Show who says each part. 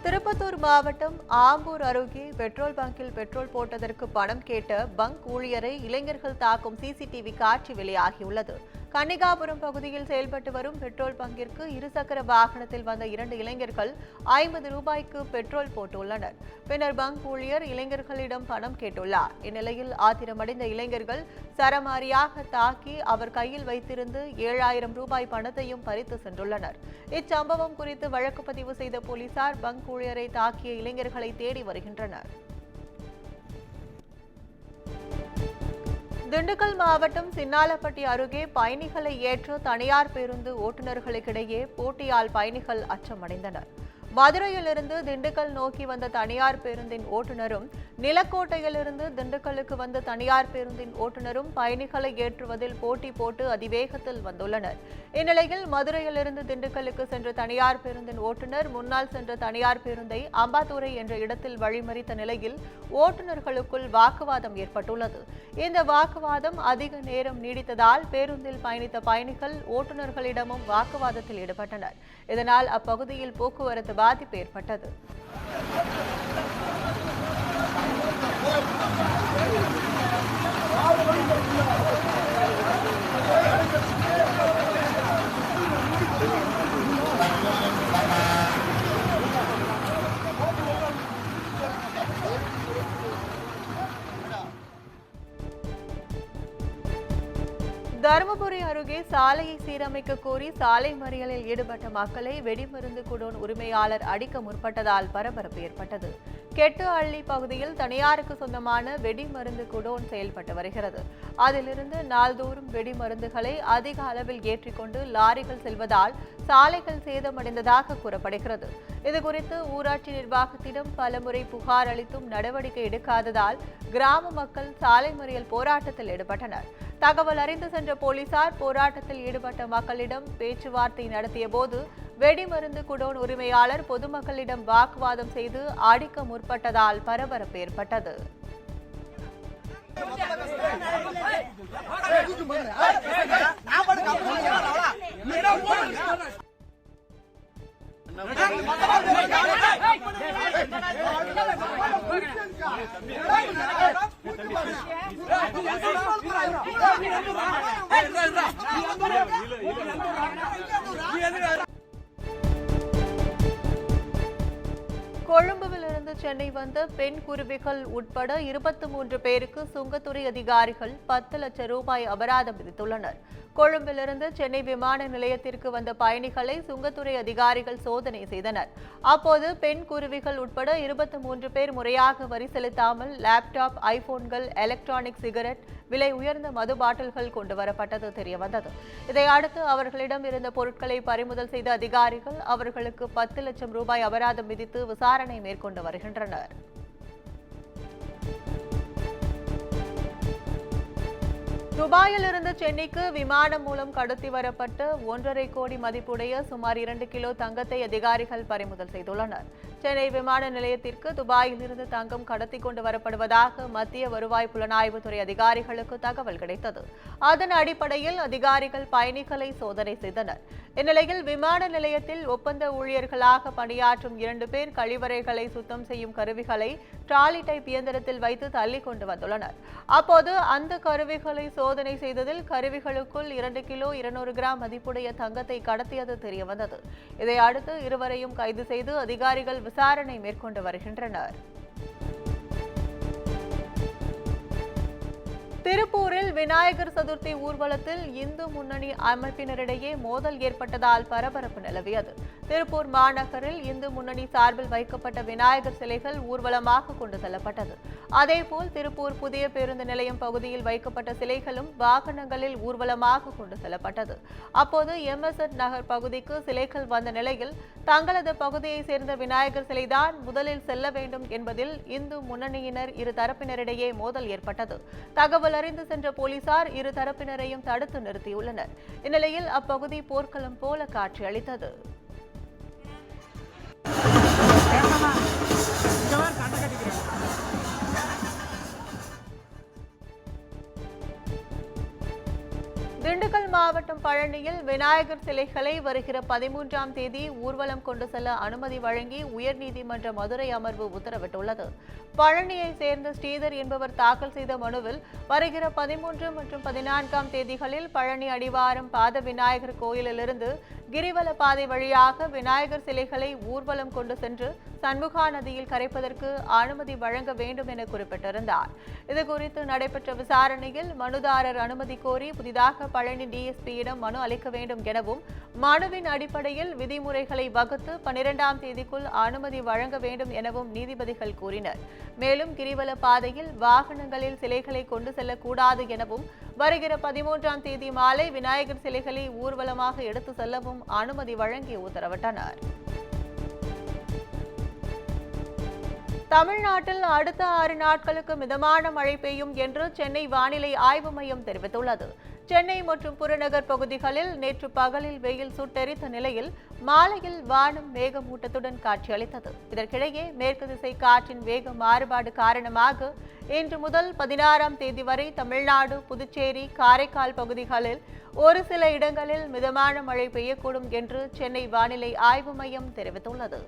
Speaker 1: திருப்பத்தூர் மாவட்டம் ஆம்பூர் அருகே பெட்ரோல் பங்கில் பெட்ரோல் போட்டதற்கு பணம் கேட்ட பங்க் ஊழியரை இளைஞர்கள் தாக்கும் சிசிடிவி காட்சி வெளியாகியுள்ளது. கன்னிகாபுரம் பகுதியில் செயல்பட்டு வரும் பெட்ரோல் பங்கிற்கு இருசக்கர வாகனத்தில் வந்த 2 இளைஞர்கள் 50 ரூபாய்க்கு பெட்ரோல் போட்டுள்ளனர். பின்னர் பங்க் ஊழியர் இளைஞர்களிடம் பணம் கேட்டுள்ளார். இந்நிலையில் ஆத்திரமடைந்த இளைஞர்கள் சரமாரியாக தாக்கி அவர் கையில் வைத்திருந்து 7000 ரூபாய் பணத்தையும் பறித்து சென்றுள்ளனர். இச்சம்பவம் குறித்து வழக்கு பதிவு செய்த போலீசார் பங்க் ஊழியரை தாக்கிய இளைஞர்களை தேடி வருகின்றனர். திண்டுக்கல் மாவட்டம் சின்னாலப்பட்டி அருகே பயணிகளை ஏற்ற தனியார் பேருந்து ஓட்டுநர்களுக்கிடையே போட்டியால் பயணிகள் அச்சமடைந்தனர். மதுரையிலிருந்து திண்டுக்கல் நோக்கி வந்த தனியார் பேருந்தின் ஓட்டுநரும் நிலக்கோட்டையிலிருந்து திண்டுக்கலுக்கு வந்த தனியார் பேருந்தின் ஓட்டுநரும் பயணிகளை ஏற்றுவதில் போட்டி போட்டு அதிவேகத்தில் வந்துள்ளனர். இந்நிலையில் மதுரையிலிருந்து திண்டுக்கலுக்கு சென்ற தனியார் பேருந்தின் ஓட்டுநர் முன்னால் சென்ற தனியார் பேருந்தை அம்பாத்துறை என்ற இடத்தில் வழிமறித்த நிலையில் ஓட்டுநர்களுக்குள் வாக்குவாதம் ஏற்பட்டுள்ளது. இந்த வாக்குவாதம் அதிக நேரம் நீடித்ததால் பேருந்தில் பயணித்த பயணிகள் ஓட்டுநர்களிடமும் வாக்குவாதத்தில் ஈடுபட்டனர். இதனால் அப்பகுதியில் போக்குவரத்து பாதிப்பு ஏற்பட்டது. தருமபுரி அருகே சாலையை சீரமைக்க கோரி சாலை மறியலில் ஈடுபட்ட மக்களை வெடிமருந்து குடோன் உரிமையாளர் அடிக்க முற்பட்டதால் பரபரப்பு ஏற்பட்டது. கெட்டு அள்ளி பகுதியில் தனியாருக்கு சொந்தமான வெடிமருந்து குடோன் செயல்பட்டு வருகிறது. அதிலிருந்து நாள்தோறும் வெடிமருந்துகளை அதிக அளவில் ஏற்றிக்கொண்டு லாரிகள் செல்வதால் சாலைகள் சேதமடைந்ததாக கூறப்படுகிறது. இதுகுறித்து ஊராட்சி நிர்வாகத்திடம் பலமுறை புகார் அளித்தும் நடவடிக்கை எடுக்காததால் கிராம மக்கள் சாலை மறியல் போராட்டத்தில் ஈடுபட்டனர். தகவல் அறிந்து சென்ற போலீசார் போராட்டத்தில் ஈடுபட்ட மக்களிடம் பேச்சுவார்த்தை நடத்திய போது வெடிமருந்து குடோன் உரிமையாளர் பொதுமக்களிடம் வாக்குவாதம் செய்து அடிக்க முற்பட்டதால் பரபரப்பு ஏற்பட்டது. கொழும்புவிலிருந்து சென்னை வந்த பெண் குருவிகள் உட்பட 23 பேருக்கு சுங்கத்துறை அதிகாரிகள் 10 லட்சம் ரூபாய் அபராதம் விதித்துள்ளனர். கொழும்பிலிருந்து சென்னை விமான நிலையத்திற்கு வந்த பயணிகளை சுங்கத்துறை அதிகாரிகள் சோதனை செய்தனர். அப்போது பெண் குருவிகள் உட்பட 23 பேர் முறையாக வரி செலுத்தாமல் லேப்டாப், ஐபோன்கள், எலக்ட்ரானிக் சிகரெட், விலை உயர்ந்த மது பாட்டில்கள் கொண்டு வரப்பட்டது தெரியவந்தது. இதையடுத்து அவர்களிடம் இருந்த பொருட்களை பறிமுதல் செய்த அதிகாரிகள் அவர்களுக்கு 10 லட்சம் ரூபாய் அபராதம் விதித்து விசாரணை மேற்கொண்டு வருகின்றனர். துபாயிலிருந்து சென்னைக்கு விமானம் மூலம் கடத்தி வரப்பட்ட 1.5 கோடி மதிப்புடைய சுமார் 2 கிலோ தங்கத்தை அதிகாரிகள் பறிமுதல் செய்துள்ளனர். சென்னை விமான நிலையத்திற்கு துபாயிலிருந்து தங்கம் கடத்தி கொண்டு வரப்படுவதாக மத்திய வருவாய் புலனாய்வுத்துறை அதிகாரிகளுக்கு தகவல் கிடைத்தது. அதன் அடிப்படையில் அதிகாரிகள் பயணிகளை சோதனை செய்தனர். இந்நிலையில் விமான நிலையத்தில் ஒப்பந்த ஊழியர்களாக பணியாற்றும் 2 பேர் கழிவறைகளை சுத்தம் செய்யும் கருவிகளை டிராலி டைப் இயந்திரத்தில் வைத்து தள்ளி கொண்டு வந்துள்ளனர். அப்போது அந்த கருவிகளை சோதனை செய்ததில் கருவிகளுக்குள் 2 கிலோ 200 கிராம் மதிப்புடைய தங்கத்தை கடத்தியது தெரியவந்தது. இதையடுத்து இருவரையும் கைது செய்து அதிகாரிகள் விசாரணை மேற்கொண்டு வருகின்றனர். திருப்பூரில் விநாயகர் சதுர்த்தி ஊர்வலத்தில் இந்து முன்னணி அமைப்பினரிடையே மோதல் ஏற்பட்டதால் பரபரப்பு நிலவியது. திருப்பூர் மாநகரில் இந்து முன்னணி சார்பில் வைக்கப்பட்ட விநாயகர் சிலைகள் ஊர்வலமாக கொண்டு செல்லப்பட்டது. அதேபோல் திருப்பூர் புதிய பேருந்து நிலையம் பகுதியில் வைக்கப்பட்ட சிலைகளும் வாகனங்களில் ஊர்வலமாக கொண்டு செல்லப்பட்டது. அப்போது எம்எஸ்என் நகர் பகுதிக்கு சிலைகள் வந்த நிலையில் தங்களது பகுதியை சேர்ந்த விநாயகர் சிலைதான் முதலில் செல்ல வேண்டும் என்பதில் இந்து முன்னணியினர் இரு தரப்பினரிடையே மோதல் ஏற்பட்டது. தகவல் அறிந்து சென்ற போலீசார் இரு தரப்பினரையும் தடுத்து நிறுத்தியுள்ளனர். இந்நிலையில் அப்பகுதி போர்க்களம் போல காட்சியளித்தது. திண்டுக்கல் மாவட்டம் மாவட்டம் பழனியில் விநாயகர் சிலைகளை வருகிற 13ஆம் தேதி ஊர்வலம் கொண்டு செல்ல அனுமதி வழங்கி உயர்நீதிமன்ற மதுரை அமர்வு உத்தரவிட்டுள்ளது. பழனியை சேர்ந்த ஸ்ரீதர் என்பவர் தாக்கல் செய்த மனுவில் வருகிற 13 மற்றும் 14ஆம் தேதிகளில் பழனி அடிவாரம் பாத விநாயகர் கோயிலிலிருந்து கிரிவல பாதை வழியாக விநாயகர் சிலைகளை ஊர்வலம் கொண்டு சென்று சண்முகா நதியில் கரைப்பதற்கு அனுமதி வழங்க வேண்டும் என குறிப்பிட்டிருந்தார். இதுகுறித்து நடைபெற்ற விசாரணையில் மனுதாரர் அனுமதி கோரி புதிதாக பழனி டிஎஸ்பியிடம் மனு அளிக்க வேண்டும் எனவும் மனுவின் அடிப்படையில் விதிமுறைகளை வகுத்து 12ஆம் தேதிக்குள் அனுமதி வழங்க வேண்டும் எனவும் நீதிபதிகள் கூறினர். மேலும் கிரிவல பாதையில் வாகனங்களில் சிலைகளை கொண்டு செல்லக்கூடாது எனவும் வருகிற 13ஆம் தேதி மாலை விநாயகர் சிலைகளை ஊர்வலமாக எடுத்து செல்லவும் அனுமதி வழங்கி உத்தரவிட்டனர். தமிழ்நாட்டில் அடுத்த 6 நாட்களுக்கு மிதமான மழை பெய்யும் என்று சென்னை வானிலை ஆய்வு மையம் தெரிவித்துள்ளது. சென்னை மற்றும் புறநகர் பகுதிகளில் நேற்று பகலில் வெயில் சுட்டெரித்த நிலையில் மாலையில் வானம் மேகமூட்டத்துடன் காட்சியளித்தது. இதற்கிடையே மேற்கு திசை காற்றின் வேக மாறுபாடு காரணமாக இன்று முதல் 16ஆம் தேதி வரை தமிழ்நாடு, புதுச்சேரி, காரைக்கால் பகுதிகளில் ஒரு சில இடங்களில் மிதமான மழை பெய்யக்கூடும் என்று சென்னை வானிலை ஆய்வு மையம் தெரிவித்துள்ளது.